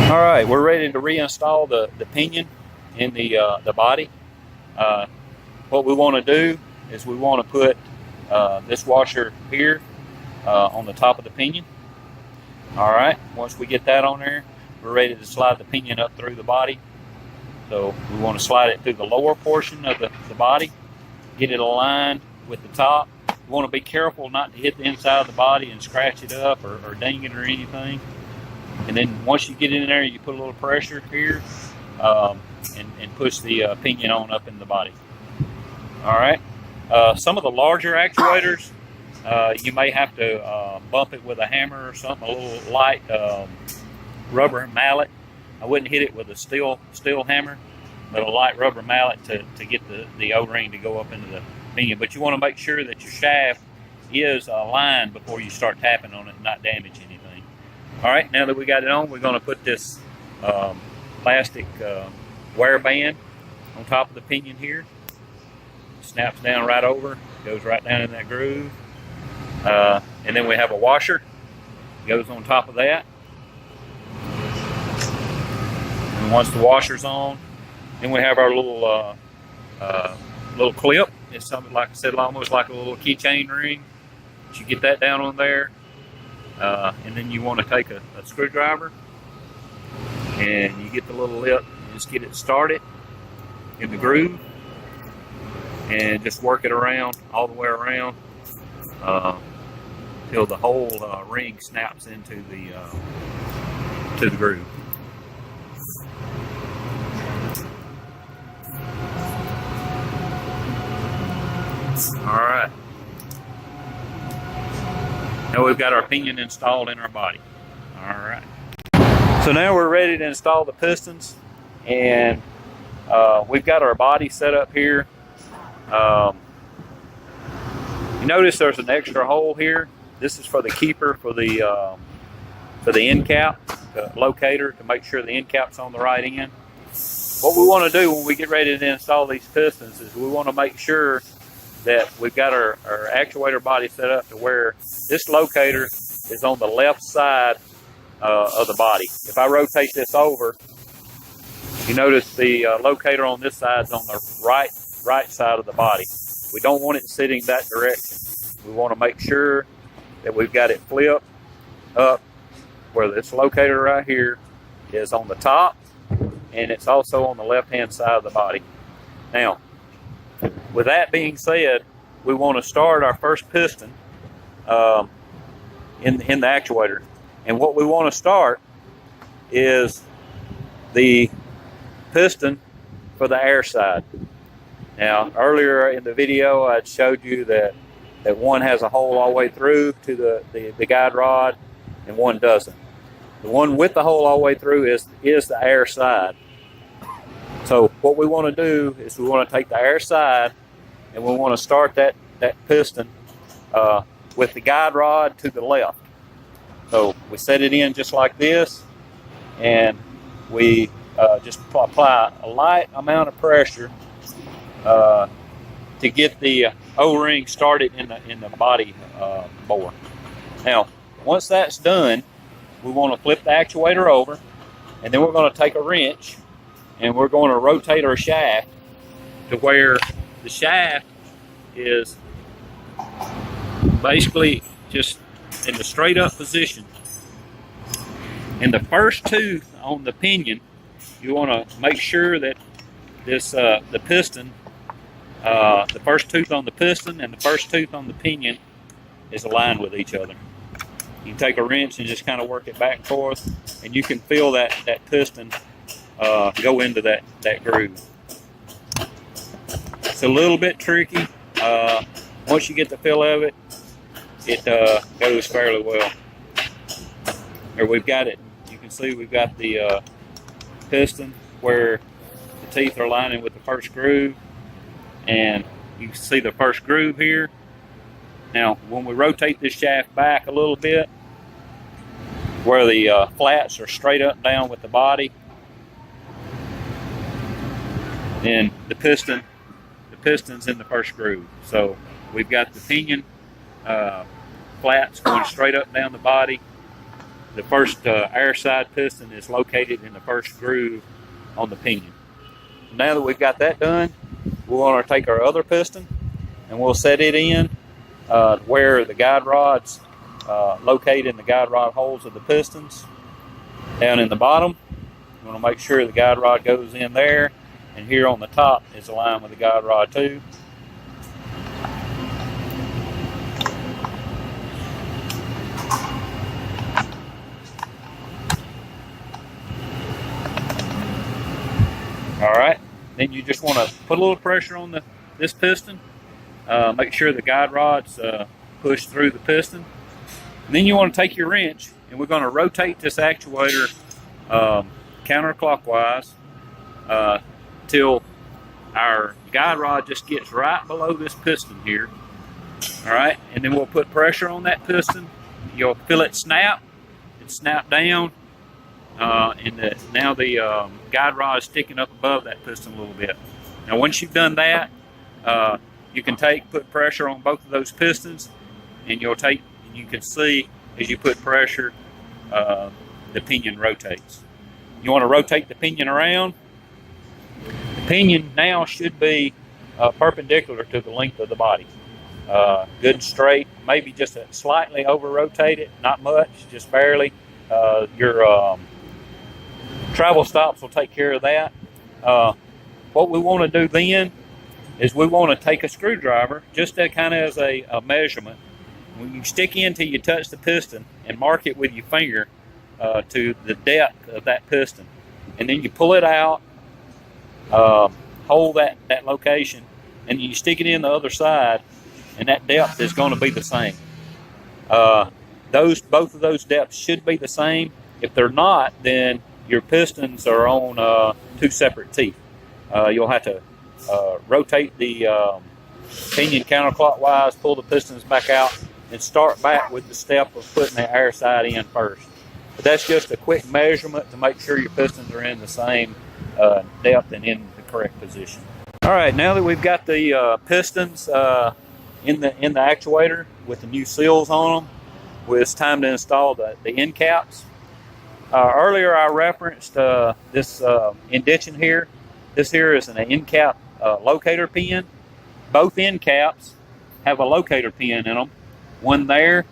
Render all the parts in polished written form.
All right, we're ready to reinstall the pinion in the body. What we want to do is we want to put this washer here on the top of the pinion. All right, once we get that on there, we're ready to slide the pinion up through the body. So we want to slide it through the lower portion of the body, get it aligned with the top. We want to be careful not to hit the inside of the body and scratch it up or ding it or anything. And then once you get in there, you put a little pressure here and push the pinion on up in the body. All right. Some of the larger actuators, you may have to bump it with a hammer or something, a little light rubber mallet. I wouldn't hit it with a steel hammer, but a light rubber mallet to get the O-ring to go up into the pinion. But you want to make sure that your shaft is aligned before you start tapping on it and not damage anything. All right, now that we got it on, we're going to put this plastic wear band on top of the pinion here. Snaps down right over, goes right down in that groove. And then we have a washer, goes on top of that. And once the washer's on, then we have our little clip. It's something, like I said, almost like a little keychain ring. You get that down on there. And then you want to take a screwdriver and you get the little lip and just get it started in the groove and just work it around all the way around till the whole ring snaps into the groove. All right. Now we've got our pinion installed in our body. All right. So now we're ready to install the pistons, and we've got our body set up here. You notice there's an extra hole here. This is for the keeper for the end cap, the locator, to make sure the end cap's on the right end. What we want to do when we get ready to install these pistons is we want to make sure that we've got our actuator body set up to where this locator is on the left side of the body. If I rotate this over, you notice the locator on this side is on the right side of the body. We don't want it sitting that direction. We want to make sure that we've got it flipped up where this locator right here is on the top, and it's also on the left-hand side of the body. Now, with that being said, we want to start our first piston in the actuator. And what we want to start is the piston for the air side. Now, earlier in the video, I showed you that one has a hole all the way through to the guide rod and one doesn't. The one with the hole all the way through is the air side. So what we want to do is we want to take the air side and we want to start that piston with the guide rod to the left. So we set it in just like this, and we just apply a light amount of pressure to get the O-ring started in the body bore. Now, once that's done, we want to flip the actuator over, and then we're going to take a wrench and we're going to rotate our shaft to where the shaft is basically just in the straight up position. And the first tooth on the pinion, you want to make sure that this the piston, the first tooth on the piston and the first tooth on the pinion is aligned with each other. You can take a wrench and just kind of work it back and forth, and you can feel that piston go into that groove. It's a little bit tricky. Once you get the feel of it, it goes fairly well. Here we've got it. You can see we've got the piston where the teeth are lining with the first groove, and you can see the first groove here. Now, when we rotate this shaft back a little bit, where the flats are straight up and down with the body, then the piston's in the first groove. So we've got the pinion flats going straight up and down the body. the first air side piston is located in the first groove on the pinion. Now that we've got that done, we're going to take our other piston and we'll set it in where the guide rods locate in the guide rod holes of the pistons down in the bottom. We want to make sure the guide rod goes in there, and here on the top is aligned with the guide rod too. All right, then you just want to put a little pressure on this piston. Make sure the guide rods push through the piston. And then you want to take your wrench, and we're going to rotate this actuator counterclockwise till our guide rod just gets right below this piston here. All right, and then we'll put pressure on that piston. You'll feel it snap. It snap down. And now the guide rod is sticking up above that piston a little bit. Now once you've done that, you can put pressure on both of those pistons, and you can see as you put pressure, the pinion rotates. You want to rotate the pinion around. The pinion now should be perpendicular to the length of the body. Good and straight, maybe just slightly over rotate it, not much, just barely. Your travel stops will take care of that. What we want to do then is we want to take a screwdriver, just kind of as a measurement. When you stick in till you touch the piston and mark it with your finger to the depth of that piston. And then you pull it out, hold that location, and you stick it in the other side, and that depth is going to be the same. Both of those depths should be the same. If they're not, then your pistons are on two separate teeth. You'll have to rotate the pinion counterclockwise, pull the pistons back out, and start back with the step of putting the air side in first. But that's just a quick measurement to make sure your pistons are in the same depth and in the correct position. All right, now that we've got the pistons in the actuator with the new seals on them, it's time to install the end caps. Earlier I referenced this indention here. This here is an end cap locator pin. Both end caps have a locator pin in them. One there,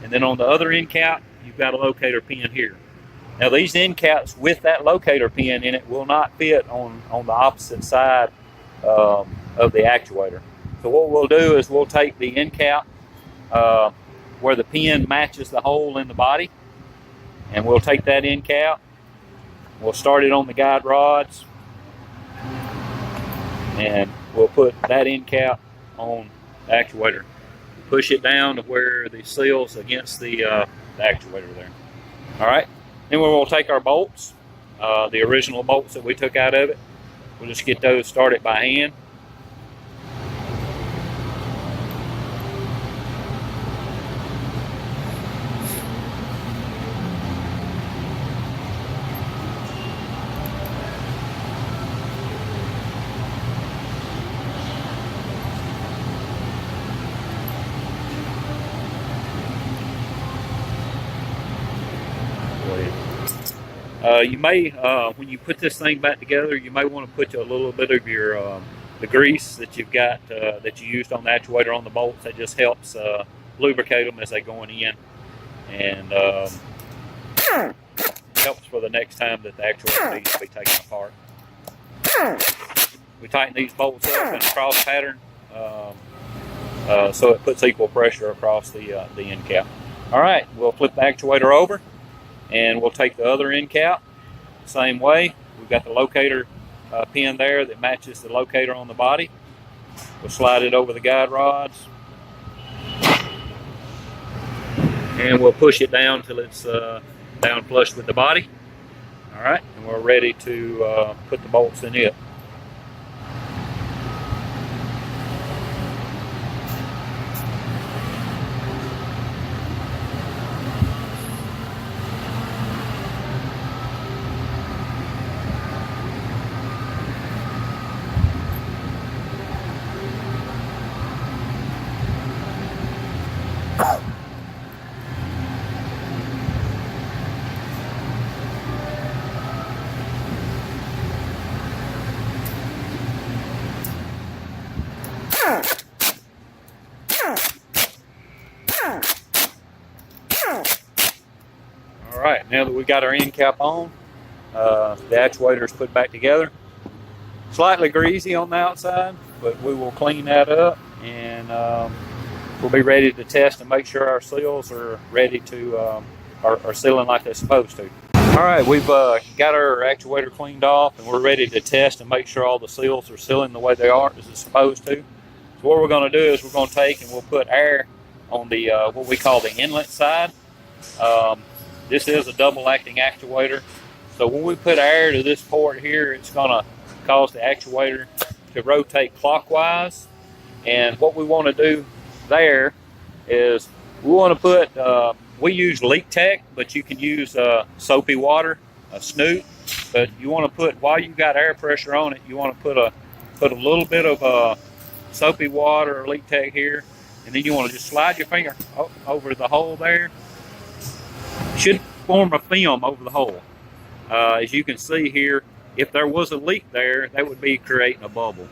and then on the other end cap, you've got a locator pin here. Now these end caps with that locator pin in it will not fit on the opposite side of the actuator. So what we'll do is we'll take the end cap where the pin matches the hole in the body, and we'll take that end cap, we'll start it on the guide rods, and we'll put that end cap on the actuator. Push it down to where the seal's against the actuator there. All right, then we'll take our bolts, the original bolts that we took out of it. We'll just get those started by hand. You may, when you put this thing back together, you may want to put a little bit of your the grease that you've got that you used on the actuator on the bolts. That just helps lubricate them as they're going in, and helps for the next time that the actuator needs to be taken apart. We tighten these bolts up in a cross pattern so it puts equal pressure across the end cap. All right, we'll flip the actuator over, and we'll take the other end cap. Same way, we've got the locator pin there that matches the locator on the body. We'll slide it over the guide rods, and we'll push it down till it's down flush with the body. All right, and we're ready to put the bolts in it. Now that we got our end cap on, the actuator is put back together. Slightly greasy on the outside, but we will clean that up, and we'll be ready to test and make sure our seals are ready to are sealing like they're supposed to. All right, we've got our actuator cleaned off, and we're ready to test and make sure all the seals are sealing the way they are as it's supposed to. So what we're going to do is we're going to take and we'll put air on the what we call the inlet side. This is a double acting actuator, so when we put air to this port here, it's going to cause the actuator to rotate clockwise. And what we want to do there is we want to put we use leak tech, but you can use soapy water, a snoot. But you want to put, while you've got air pressure on it, you want to put a little bit of soapy water or leak tech here, and then you want to just slide your finger over the hole there. It should form a film over the hole. As you can see here, if there was a leak there, that would be creating a bubble.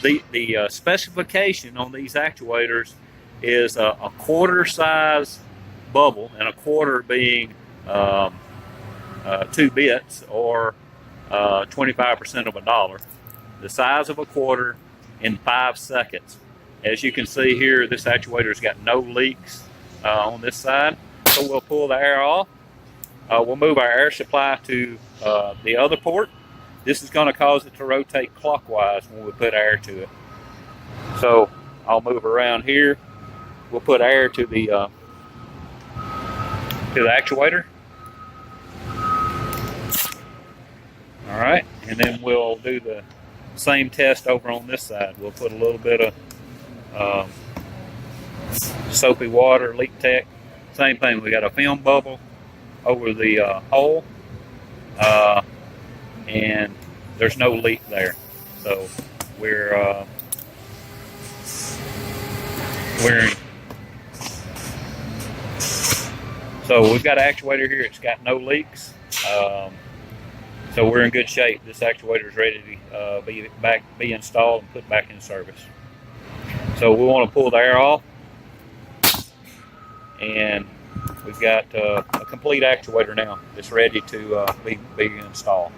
The specification on these actuators is a quarter size bubble, and a quarter being 2 bits or 25% of $1. The size of a quarter in 5 seconds. As you can see here, this actuator's got no leaks on this side. So we'll pull the air off. We'll move our air supply to the other port. This is going to cause it to rotate clockwise when we put air to it. So I'll move around here. We'll put air to the actuator. All right, and then we'll do the same test over on this side. We'll put a little bit of soapy water, leak tech. Same thing. We got a film bubble over the hole, and there's no leak there. So we're so we've got an actuator here. It's got no leaks, so we're in good shape. This actuator is ready to be installed and put back in service. So we want to pull the air off, and we've got a complete actuator now that's ready to be installed.